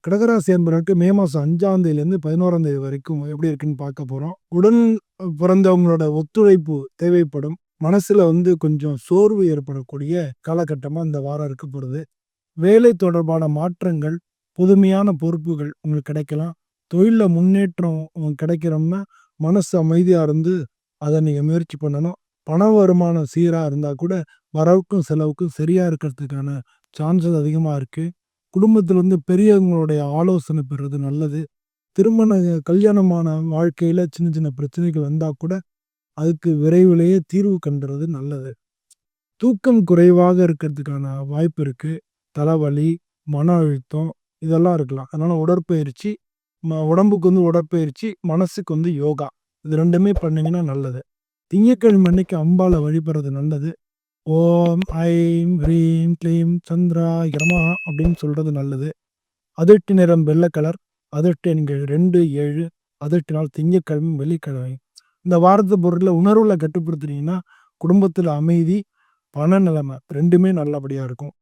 கடகராசி அன்பர்களுக்கு மே மாதம் 5ஆம் தேதியிலேருந்து 11ஆம் தேதி வரைக்கும் எப்படி இருக்குன்னு பார்க்க போகிறோம். உடன் பிறந்தவங்களோட ஒத்துழைப்பு தேவைப்படும். மனசுல கொஞ்சம் சோர்வு ஏற்படக்கூடிய காலகட்டமா இந்த வாரம் இருக்க போறது. வேலை தொடர்பான மாற்றங்கள், புதுமையான பொறுப்புகள் உங்களுக்கு கிடைக்கலாம். தொழில்ல முன்னேற்றம் கிடைக்கிறோம்னா, மனசு அமைதியா இருந்து அத நீங்க முயற்சி பண்ணணும். பண வருமானம் சீரா இருந்தா கூட, வரவுக்கும் செலவுக்கும் சரியா இருக்கிறதுக்கான சான்சஸ் அதிகமா இருக்கு. குடும்பத்தில பெரியவங்களுடைய ஆலோசனை பெறுறது நல்லது. திருமண கல்யாணமான வாழ்க்கையில சின்ன சின்ன பிரச்சனைகள் வந்தா கூட, அதுக்கு விரைவிலேயே தீர்வு கண்டுறது நல்லது. தூக்கம் குறைவாக இருக்கிறதுக்கான வாய்ப்பு இருக்கு. தலைவலி, மன அழுத்தம் இதெல்லாம் இருக்கலாம். அதனால உடற்பயிற்சி, உடம்புக்கு உடற்பயிற்சி, மனசுக்கு யோகா. இது 2மே பண்ணீங்கன்னா நல்லது. திங்கட்கிழமை அன்னைக்கு அம்பாள வழிபடுறது நல்லது. ஓம் ஐம் ஹ்ரீம் க்ளீம் சந்திராய நமஹ அப்படின்னு சொல்றது நல்லது. அதிர்ஷ்ட நிறம் வெள்ளை கலர். அதிர்ஷ்ட எண்கள் 2, 7. அதிர்ஷ்ட நாள் திங்கட்கிழமை, வெள்ளிக்கிழமை. இந்த வாரத்து பொருள்ல உணர்வுல கட்டுப்படுத்துனீங்கன்னா, குடும்பத்தில அமைதி, பண நிலைமை 2மே நல்லபடியா இருக்கும்.